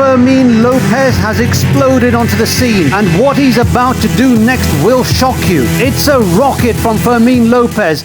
Fermín López has exploded onto the scene, and what he's about to do next will shock you. It's a rocket from Fermín López.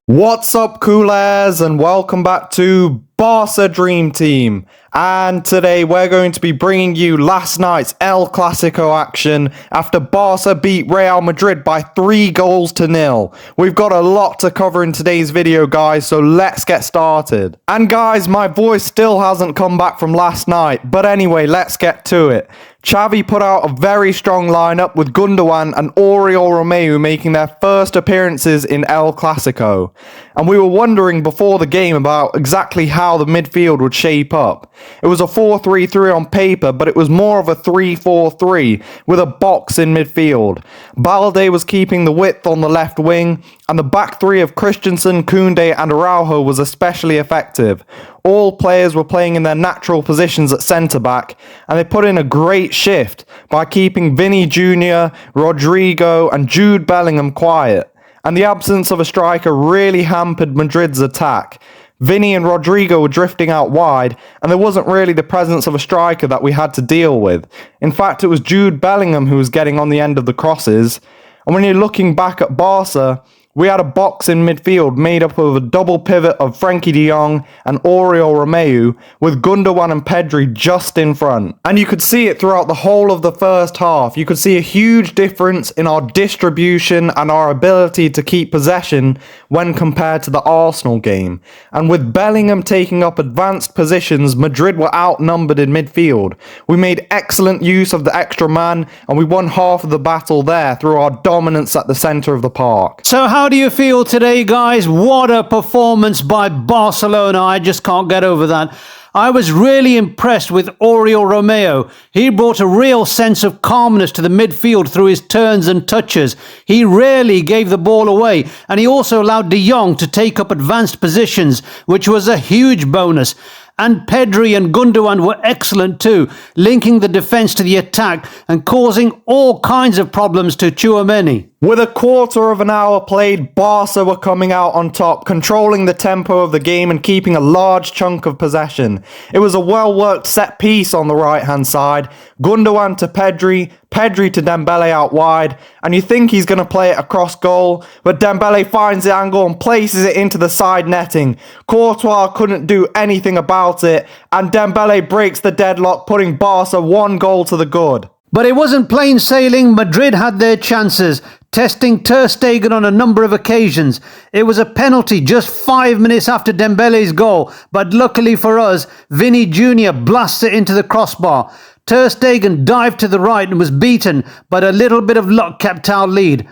What's up, coolers, and welcome back to Barca Dream Team. And today we're going to be bringing you last night's El Clásico action after Barca beat Real Madrid by 3-0. We've got a lot to cover in today's video, guys, so let's get started. And guys, my voice still hasn't come back from last night, but anyway, let's get to it. Xavi put out a very strong lineup with Gundogan and Oriol Romeu making their first appearances in El Clásico. And we were wondering before the game about exactly how the midfield would shape up. It was a 4-3-3 on paper, but it was more of a 3-4-3 with a box in midfield. Balde was keeping the width on the left wing, and the back three of Christensen, Koundé and Araujo was especially effective. All players were playing in their natural positions at centre-back, and they put in a great shift by keeping Vini Jr., Rodrigo and Jude Bellingham quiet. And the absence of a striker really hampered Madrid's attack. Vini and Rodrigo were drifting out wide, and there wasn't really the presence of a striker that we had to deal with. In fact, it was Jude Bellingham who was getting on the end of the crosses. And when you're looking back at Barca, we had a box in midfield made up of a double pivot of Frenkie de Jong and Oriol Romeu, with Gundogan and Pedri just in front. And you could see it throughout the whole of the first half. You could see a huge difference in our distribution and our ability to keep possession when compared to the Arsenal game. And with Bellingham taking up advanced positions, Madrid were outnumbered in midfield. We made excellent use of the extra man, and we won half of the battle there through our dominance at the centre of the park. So how do you feel today, guys? What a performance by Barcelona. I just can't get over that. I was really impressed with Oriol Romeu. He brought a real sense of calmness to the midfield through his turns and touches. He rarely gave the ball away, and he also allowed de Jong to take up advanced positions, which was a huge bonus. And Pedri and Gundogan were excellent too, linking the defence to the attack and causing all kinds of problems to Tchouaméni. With a quarter of an hour played, Barca were coming out on top, controlling the tempo of the game and keeping a large chunk of possession. It was a well-worked set piece on the right-hand side, Gundogan to Pedri, Pedri to Dembele out wide, and you think he's going to play it across goal, but Dembele finds the angle and places it into the side netting. Courtois couldn't do anything about it, and Dembele breaks the deadlock, putting Barca 1 goal to the good. But it wasn't plain sailing. Madrid had their chances, testing Ter Stegen on a number of occasions. It was a penalty just 5 minutes after Dembele's goal, but luckily for us, Vini Jr. blasts it into the crossbar. Ter Stegen dived to the right and was beaten, but a little bit of luck kept our lead.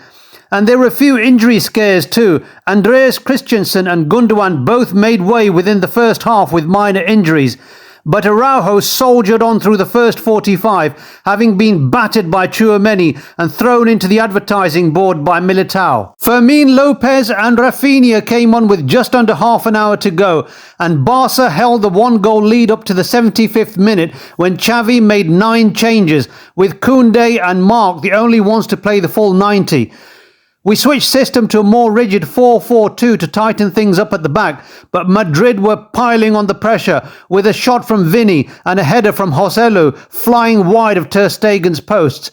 And there were a few injury scares too. Andreas Christensen and Gundogan both made way within the first half with minor injuries. But Araujo soldiered on through the first 45, having been battered by Tchouaméni and thrown into the advertising board by Militao. Fermín López and Rafinha came on with just under half an hour to go, and Barca held the 1-goal lead up to the 75th minute when Xavi made 9 changes, with Koundé and Marc the only ones to play the full 90. We switched system to a more rigid 4-4-2 to tighten things up at the back, but Madrid were piling on the pressure with a shot from Vini and a header from Joselu flying wide of Ter Stegen's posts.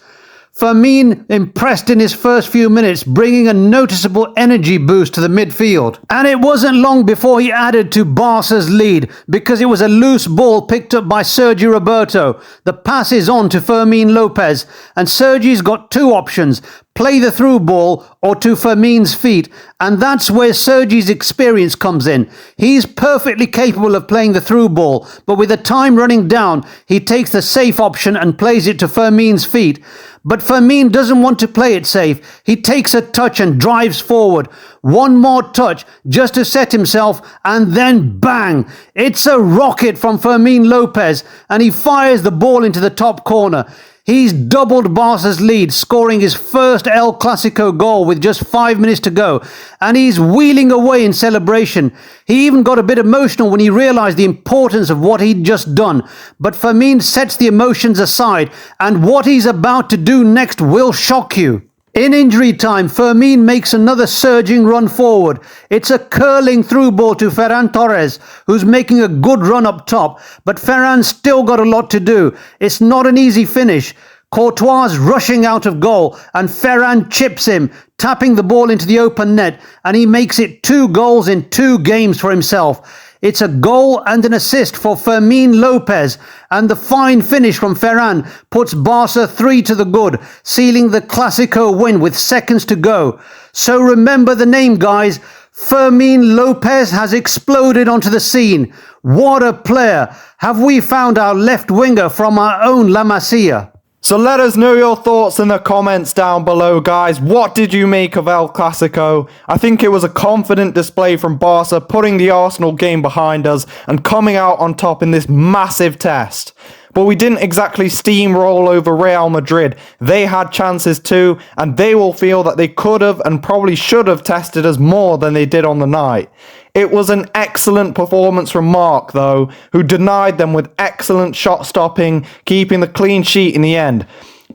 Fermín impressed in his first few minutes, bringing a noticeable energy boost to the midfield. And it wasn't long before he added to Barca's lead, because it was a loose ball picked up by Sergi Roberto. The pass is on to Fermín López, and Sergi's got 2 options: play the through ball or to Fermín's feet, and that's where Sergi's experience comes in. He's perfectly capable of playing the through ball, but with the time running down, he takes the safe option and plays it to Fermín's feet. But Fermín doesn't want to play it safe. He takes a touch and drives forward. One more touch just to set himself, and then bang! It's a rocket from Fermín López, and he fires the ball into the top corner. He's doubled Barca's lead, scoring his first El Clasico goal with just 5 minutes to go, and he's wheeling away in celebration. He even got a bit emotional when he realised the importance of what he'd just done. But Fermin sets the emotions aside, and what he's about to do next will shock you. In injury time, Fermin makes another surging run forward. It's a curling through ball to Ferran Torres, who's making a good run up top, but Ferran's still got a lot to do. It's not an easy finish. Courtois rushing out of goal, and Ferran chips him, tapping the ball into the open net, and he makes it 2 goals in 2 games for himself. It's a goal and an assist for Fermín López, and the fine finish from Ferran puts Barca 3 to the good, sealing the Clásico win with seconds to go. So remember the name, guys. Fermín López has exploded onto the scene. What a player. Have we found our left winger from our own La Masia? So let us know your thoughts in the comments down below, guys. What did you make of El Clasico? I think it was a confident display from Barca, putting the Arsenal game behind us and coming out on top in this massive test. But we didn't exactly steamroll over Real Madrid. They had chances too, and they will feel that they could have and probably should have tested us more than they did on the night. It was an excellent performance from Mark, though, who denied them with excellent shot stopping, keeping the clean sheet in the end.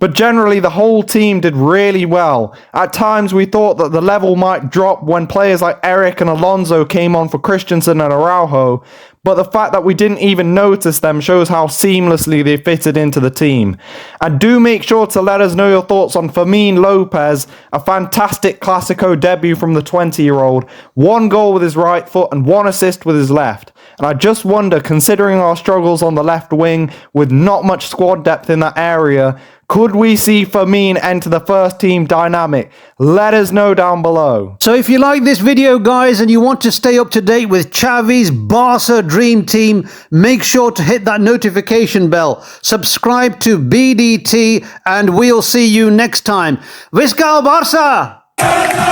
But generally, the whole team did really well. At times, we thought that the level might drop when players like Eric and Alonso came on for Christensen and Araujo, but the fact that we didn't even notice them shows how seamlessly they fitted into the team. And do make sure to let us know your thoughts on Fermín López, a fantastic Clásico debut from the 20-year-old. 1 goal with his right foot and 1 assist with his left. And I just wonder, considering our struggles on the left wing with not much squad depth in that area, could we see Fermín enter the first team dynamic? Let us know down below. So if you like this video, guys, and you want to stay up to date with Xavi's Barca Dream Team, make sure to hit that notification bell. Subscribe to BDT, and we'll see you next time. Visca el Barça!